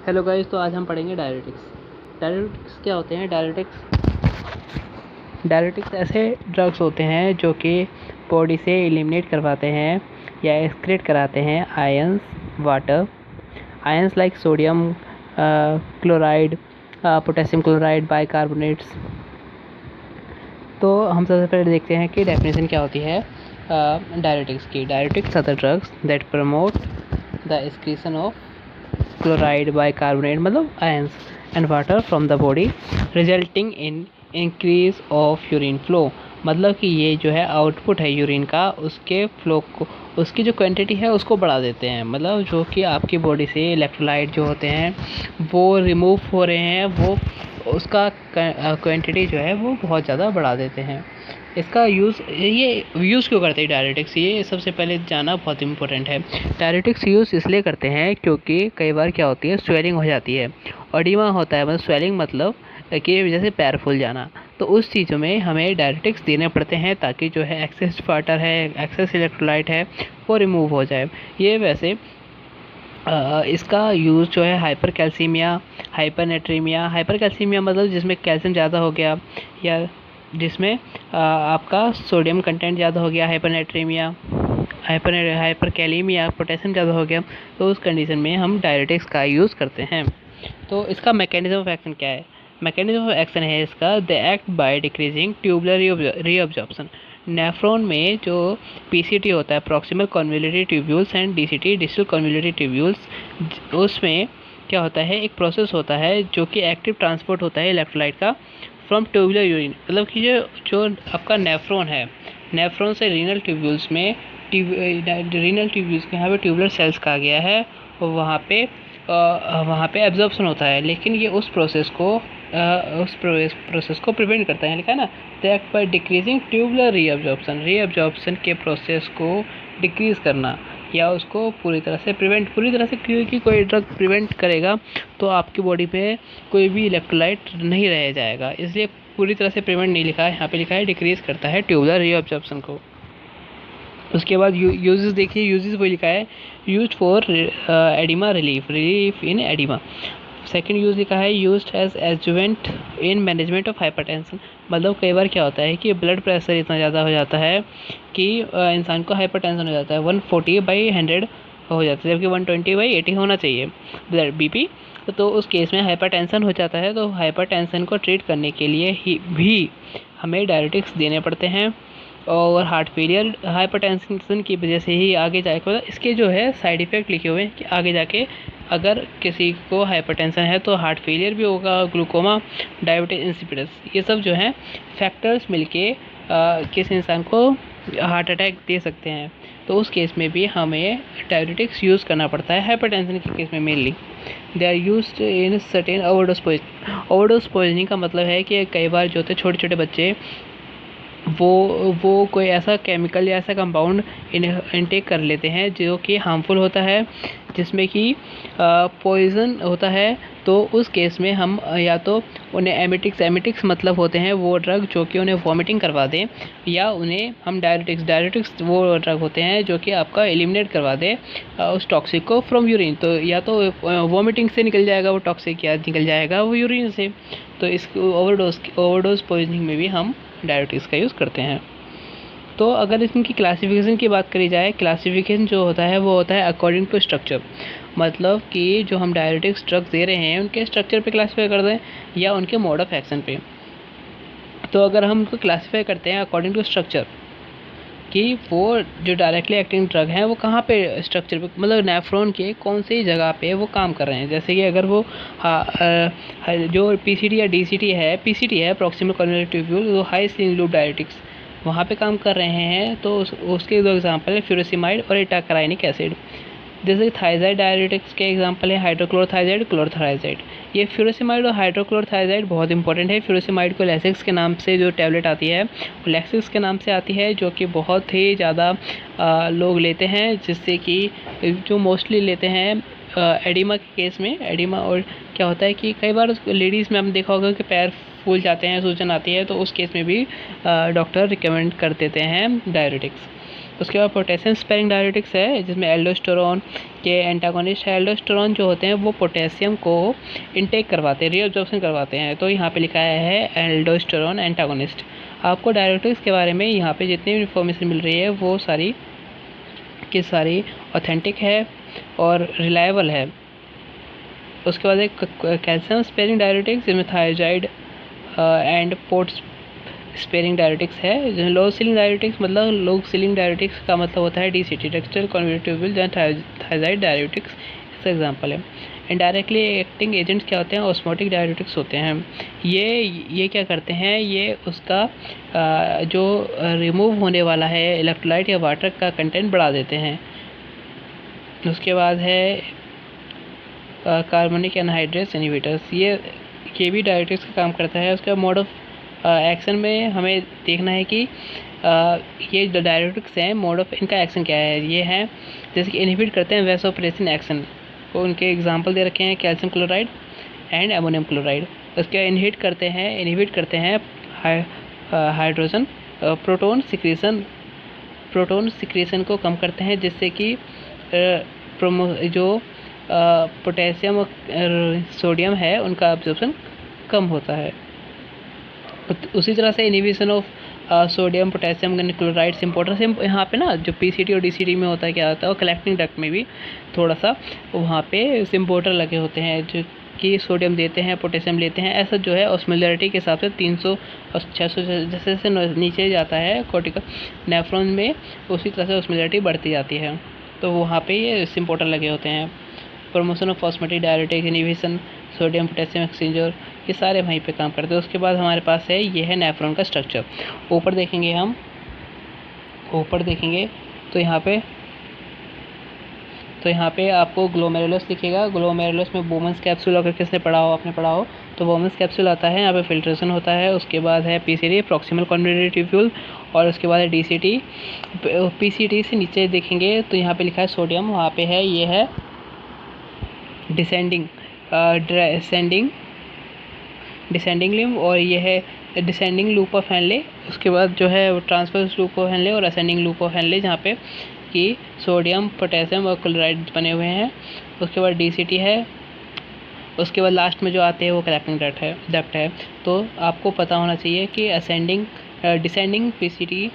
Hello guys, तो आज हम पढ़ेंगे डायरेटिक्स। डायरेटिक्स क्या होते हैं? डायरेटिक्स ऐसे ड्रग्स होते हैं जो कि बॉडी से एलिमिनेट करवाते हैं या एक्सक्रीट कराते हैं ions water, ions like sodium chloride, potassium chloride, bicarbonates. तो हम सबसे पहले देखते हैं कि डेफिनेशन क्या होती है डायरेटिक्स की। Diuretics are the drugs that promote the excretion of chloride, bicarbonate मतलब ions and water from the body, resulting in increase of urine flow. मतलब कि ये जो है आउटपुट है यूरिन का, उसके फ्लो को, उसकी जो क्वांटिटी है उसको बढ़ा देते हैं। मतलब जो कि आपकी बॉडी से इलेक्ट्रोलाइट जो होते हैं वो रिमूव हो रहे हैं, वो उसका क्वांटिटी जो है वो बहुत ज़्यादा बढ़ा देते हैं। इसका यूज़ क्यों करते हैं डायरेटिक्स? ये सबसे पहले जानना बहुत इंपॉर्टेंट है। डायरेटिक्स यूज़ इसलिए करते हैं क्योंकि कई बार क्या होती है, स्वेलिंग हो जाती है, ऑडिमा होता है। मतलब स्वेलिंग मतलब कि जैसे पैर फूल जाना, तो उस चीज़ों में हमें डायरेटिक्स देने पड़ते हैं ताकि जो है एक्सेस वाटर है, एक्सेस इलेक्ट्रोलाइट है, वो रिमूव हो जाए। ये वैसे इसका यूज़ जो है हाइपर कैल्सीमिया, हाइपर कैल्सीमिया मतलब जिसमें कैल्शियम ज़्यादा हो गया या जिसमें आपका सोडियम कंटेंट ज़्यादा हो गया, हाइपरनेट्रीमिया, हाइपर कैलीमिया, पोटेशियम ज़्यादा हो गया, तो उस कंडीशन में हम डायरेटिक्स का यूज़ करते हैं। तो इसका मैकेनिज्म ऑफ एक्शन क्या है? मैकेनिज्म ऑफ एक्शन है इसका, the act by decreasing tubular reabsorption. Nephron में जो पीसीटी होता है, proximal convoluted tubules, and DCT, distal convoluted tubules, उसमें क्या होता है, एक प्रोसेस होता है जो कि एक्टिव ट्रांसपोर्ट होता है इलेक्ट्रोलाइट का फ्रॉम ट्यूबुलर यूरिन। मतलब कि जो आपका नेफ्रॉन है, नेफ्रॉन से रीनल ट्यूब्यूल्स में, रीनल ट्यूब्यूल्स के यहाँ पे ट्यूबुलर सेल्स कहा गया है, और वहाँ पे एब्जॉर्प्शन होता है। लेकिन ये उस प्रोसेस को प्रिवेंट करता है, लिखा है ना, that bye decreasing tubular reabsorption के प्रोसेस को डिक्रीज करना या उसको पूरी तरह से क्योंकि कोई ड्रग प्रिवेंट करेगा तो आपकी बॉडी में कोई भी इलेक्ट्रोलाइट नहीं रह जाएगा, इसलिए पूरी तरह से प्रिवेंट नहीं लिखा है, यहाँ पे लिखा है डिक्रीज करता है ट्यूबुलर रीअब्जॉर्प्शन को। उसके बाद यूजेस देखिए, यूजेस वो लिखा है, used for edema relief in edema. Second use लिखा है, used as adjuvant in management of hypertension. मतलब कई बार क्या होता है कि ब्लड प्रेशर इतना ज़्यादा हो जाता है कि इंसान को हाइपरटेंशन हो जाता है, 140/100 हो जाता है, जबकि 120/80 होना चाहिए ब्लड बीपी। तो उस केस में हाइपरटेंशन हो जाता है, तो हाइपरटेंशन को ट्रीट करने के लिए ही भी हमें डायरेटिक्स देने पड़ते हैं। और हार्ट फेलियर हाइपरटेंशन की वजह से ही आगे जाके इसके जो है साइड इफ़ेक्ट लिखे हुए हैं कि आगे जाके अगर किसी को हाइपरटेंशन है तो हार्ट फेलियर भी होगा, ग्लूकोमा, डायबिटीज इंसिपिडस, ये सब जो हैं फैक्टर्स मिलके किसी इंसान को हार्ट अटैक दे सकते हैं। तो उस केस में भी हमें डायरेटिक्स यूज़ करना पड़ता है, हाइपरटेंशन के केस में mainly. They are used in certain overdose poisoning का मतलब है कि कई बार जो होते हैं छोटे छोटे बच्चे वो कोई ऐसा केमिकल या ऐसा कंपाउंड इनटेक कर लेते हैं जो कि हार्मफुल होता है, जिसमें कि पॉइज़न होता है। तो उस केस में हम या तो उन्हें एमिटिक्स मतलब होते हैं वो ड्रग जो कि उन्हें वॉमिटिंग करवा दें, या उन्हें हम डायरेटिक्स वो ड्रग होते हैं जो कि आपका एलिमिनेट करवा दें उस टॉक्सिक को फ्रॉम यूरिन। तो या तो वॉमिटिंग से निकल जाएगा वो टॉक्सिक, या निकल जाएगा वो यूरिन से। तो इस ओवरडोज पॉइजनिंग में भी हम डायरेटिक्स का यूज़ करते हैं। तो अगर इनकी क्लासिफिकेशन की बात करी जाए, क्लासिफिकेशन जो होता है वो होता है अकॉर्डिंग टू स्ट्रक्चर। मतलब कि जो हम डायरेटिक्स ड्रग्स दे रहे हैं उनके स्ट्रक्चर पे क्लासीफाई कर दें या उनके मोड ऑफ एक्शन पे। तो अगर हम उनको क्लासीफाई करते हैं अकॉर्डिंग टू स्ट्रक्चर कि वो जो डायरेक्टली एक्टिंग ड्रग हैं वो कहाँ पे स्ट्रक्चर पे, मतलब नेफ्रॉन के कौन सी जगह पे वो काम कर रहे हैं। जैसे कि अगर वो जो पीसीटी या डीसीटी है, पीसीटी है प्रॉक्सिमल कन्वोल्यूटरी ट्यूब्यूल, वो हाई स्लिंग लूप डायरेटिक्स वहाँ पे काम कर रहे हैं, तो उसके दो एग्जांपल है फ्यूरोसिमाइड और इटाकाराइनिक एसिड। जैसे थायजाइड डायरेटिक्स के एग्जांपल है हाइड्रोक्लोरोथायजाइड, क्लोरोथायजाइड। ये फ्यूरोसिमाइड और हाइड्रोक्लोरोथायजाइड बहुत इंपॉर्टेंट है। फ्यूरोसिमाइड को लेक्सिक्स के नाम से जो टैबलेट आती है लेक्सिक्स के नाम से आती है, जो कि बहुत ही ज़्यादा लोग लेते हैं, जिससे कि जो मोस्टली लेते हैं एडिमा के केस में। एडिमा और क्या होता है कि कई बार लेडीज़ में आपने देखा होगा कि पैर फूल जाते हैं, सूजन आती है, तो उस केस में भी डॉक्टर रिकमेंड कर देते हैं डायरेटिक्स। उसके बाद पोटेशियम स्पेयरिंग डायरेटिक्स है जिसमें एल्डोस्टेरोन के एंटागोनिस्ट है। एल्डोस्टेरोन जो होते हैं वो पोटेशियम को इनटेक करवाते हैं, रीअब्जॉर्प्शन करवाते हैं, तो यहाँ पे लिखा है एल्डोस्टेरोन एंटागोनिस्ट। आपको डायरेटिक्स के बारे में यहाँ पे जितनी भी इन्फॉर्मेशन मिल रही है वो सारी की सारी ऑथेंटिक है और रिलायबल है। उसके बाद एक कैल्शियम स्पेयरिंग डायरेटिक्स जिसमें thyroid and port sparing diuretics है। जो लो सीलिंग डायरेटिक्स मतलब लो सीलिंग डायरेटिक्स का मतलब होता है DCT टेक्सटाइल कन्वर्टिबल जहाँ थायराइड डायरेटिक्स इसका एग्जांपल है। इनडायरेक्टली एक्टिंग एजेंट्स क्या होते हैं? ऑस्मोटिक डायरेटिक्स होते हैं। ये क्या करते हैं? ये उसका जो रिमूव होने वाला है इलेक्ट्रोलाइट या वाटर का कंटेंट बढ़ा देते हैं। उसके बाद है कार्बोनिक एनहाइड्रेट्स इनहिबिटर्स, ये भी डायरेटिक्स का काम करता है। उसका मोड ऑफ एक्शन में हमें देखना है कि ये जो डायरेटिक्स हैं मोड ऑफ इनका एक्शन क्या है। ये है जैसे कि इनहिबिट करते हैं वैसोप्रेसिन एक्शन, तो उनके एग्जांपल दे रखे हैं calcium chloride and ammonium chloride. उसके इनहिबिट करते हैं हाइड्रोजन प्रोटोन सिक्रेशन को कम करते हैं, जिससे कि जो पोटेशियम और सोडियम है उनका एब्जॉर्प्शन कम होता है। उसी तरह से inhibition of sodium potassium chlorides importer से यहाँ पे ना जो PCT और DCT में होता है क्या होता है, और कलेक्टिंग डक्ट में भी थोड़ा सा वहाँ पे इम्पोर्टर लगे होते हैं जो कि सोडियम देते हैं पोटेशियम लेते हैं। ऐसा जो है ऑस्मोलैरिटी के हिसाब से 300 और 600 जैसे जैसे नीचे जाता है कॉर्टिकल नेफ्रॉन में, उसी तरह से ऑस्मोलैरिटी बढ़ती जाती है, तो वहाँ पे ये इम्पोर्टर लगे होते हैं। Promotion of osmotic diuretic inhibition sodium potassium exchanger, ये सारे वहीं पे काम करते हैं। उसके बाद हमारे पास है ये है नेफ्रॉन का स्ट्रक्चर। ऊपर देखेंगे तो यहाँ पे आपको ग्लोमेरुलस दिखेगा। ग्लोमेरुलस में बोमन्स कैप्सूल अगर किसने आपने पढ़ा हो तो बोमन्स कैप्सूल आता है। यहाँ पे फिल्ट्रेशन होता है। उसके बाद है PCT प्रॉक्सिमल कॉन्वोल्यूट ट्यूब्यूल, और उसके बाद है DCT। PCT से नीचे देखेंगे तो यहाँ पे लिखा है सोडियम, वहाँ पे है ये है डिसेंडिंग लिम्ब, और ये है डिसेंडिंग लूप ऑफ हेनले। उसके बाद जो है ट्रांसवर्स लूप ऑफ हेनले और असेंडिंग लूप ऑफ हेनले, जहाँ पे कि सोडियम पोटेशियम और क्लोराइड बने हुए हैं। उसके बाद DCT है। उसके बाद लास्ट में जो आते हैं वो कलेक्टिंग डक्ट है। तो आपको पता होना चाहिए कि डिसेंडिंग PCT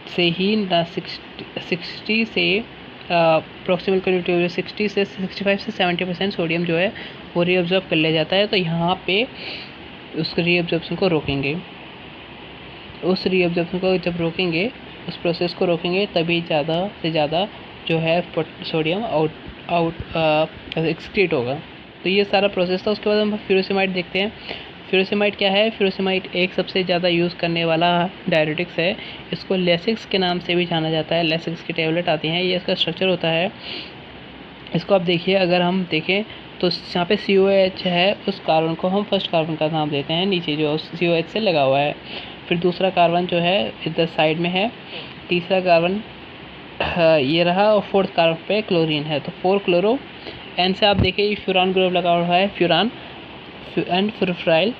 से ही 60 से प्रॉक्सिमल कन्वोल्यूट 60 से 65 से 70% सोडियम जो है वो रीअब्जॉर्ब कर लिया जाता है। तो यहाँ पे उस रीअब्जॉर्प्शन को रोकेंगे। उस रीअब्जॉर्प्शन को जब रोकेंगे, उस प्रोसेस को रोकेंगे, तभी ज़्यादा से ज़्यादा जो है सोडियम एक्सक्रीट होगा। तो ये सारा प्रोसेस था। उसके बाद हम फ्यूरोसेमाइड देखते हैं। फ्यूरोसेमाइड क्या है? फ्यूरोसेमाइड एक सबसे ज़्यादा यूज़ करने वाला डायरेटिक्स है। इसको लेसिक्स के नाम से भी जाना जाता है। लेसिक्स की टेबलेट आती हैं, ये इसका स्ट्रक्चर होता है। इसको आप देखिए, अगर हम देखें तो यहाँ पे COH है, उस कार्बन को हम फर्स्ट कार्बन का नाम देते हैं, नीचे जो COH से लगा हुआ है। फिर दूसरा कार्बन जो है इधर साइड में है, तीसरा कार्बन ये रहा, और फोर्थ कार्बन पे क्लोरीन है, तो 4 क्लोरो। एन से आप देखिए फ्यूरान ग्रुप लगा हुआ है, फ्यूरान एंड फ्यूराइल,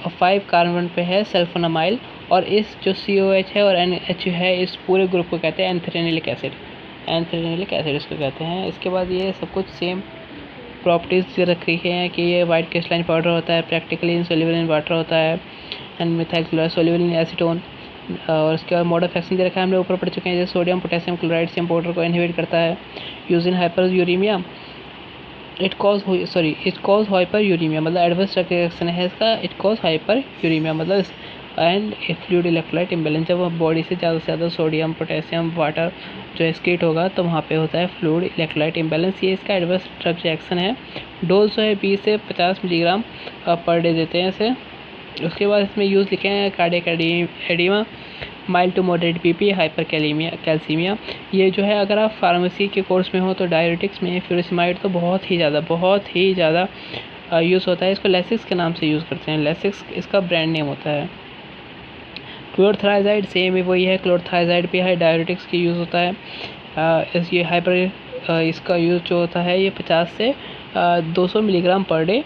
और 5 कार्बन पे है सल्फोनामाइल, और इस जो COH है और NH है, इस पूरे ग्रुप को कहते हैं एंथ्रेनिलिक एसिड इसको कहते हैं। इसके बाद ये सब कुछ सेम प्रॉपर्टीज़ रखी हैं कि ये वाइट क्रिस्टलाइन पाउडर होता है, प्रैक्टिकली इनसोल्यूबल इन वाटर होता है, and methyl chloride soluble in acetone. और उसके बाद मोड ऑफ एक्शन दे रखा है, हम लोग ऊपर पढ़ चुके हैं, जैसे सोडियम पोटेशियम क्लोराइड से इम्पोर्टर को इनहिबिट करता है। यूज इन हाइपरयूरेमिया, इट कॉज हाइपरयूरेमिया, मतलब एडवर्स रिएक्शन है इसका। इट कॉज हाइपरयूरेमिया मतलब एंड फ्लूइड इलेक्ट्रोलाइट इम्बैलेंस, जब बॉडी से ज़्यादा सोडियम पोटेशियम वाटर जो एक्सक्रीट होगा तो वहाँ पे होता है फ्लूइड इलेक्ट्रोलाइट इम्बैलेंस। ये इसका एडवर्स ड्रग रिएक्शन है। डोज जो है 20 से 50 मिलीग्राम पर डे देते हैं इसे। उसके बाद इसमें यूज़ लिखे हैं cardiac edema, mild to moderate BP, hypercalcemia. ये जो है अगर आप फार्मेसी के कोर्स में हो तो डायरेटिक्स में फ्यूरोसेमाइड तो बहुत ही ज़्यादा यूज़ होता है। इसको लेसिक्स के नाम से यूज़ करते हैं, लेसिक्स इसका ब्रांड नेम होता है। क्लोरथाइजाइड सेम ही वही है, क्लोरथाइजाइड भी है, डायरेटिक्स की यूज़ होता है। ये इसका यूज़ जो होता है ये 50 से 200 मिलीग्राम पर डे।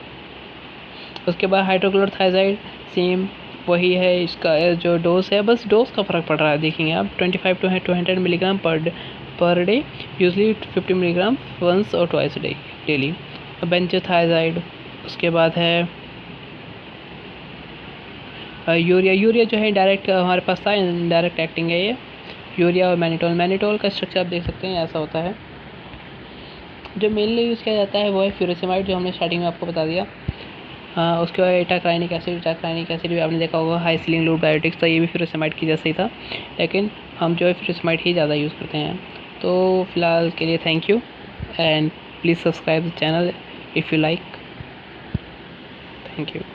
उसके बाद हाइड्रोक्लोरथाइजाइड सेम वही है इसका जो डोज है, बस डोज का फ़र्क पड़ रहा है। देखेंगे आप 25 to 200 milligram per day, usually 50 milligram once और ट्वाइस डे डेली। बेंजोथाइजाइड, उसके बाद है यूरिया जो है डायरेक्ट हमारे पास था, डायरेक्ट एक्टिंग है ये यूरिया। और मैनिटोल का स्ट्रक्चर आप देख सकते हैं ऐसा होता है। जो मेनली यूज़ किया जाता है वो है फ्यूरासेमाइड, जो हमने स्टार्टिंग में आपको बता दिया। उसके बाद एटाक्राइनिक एसिड भी आपने देखा होगा, हाई सीलिंग लूप बायोटिक्स था, ये भी फ्यूरासेमाइड की जैसा ही था, लेकिन हम जो है फ्यूरासेमाइड ही ज़्यादा यूज़ करते हैं। तो फिलहाल के लिए thank you and please subscribe the channel if you like. Thank you.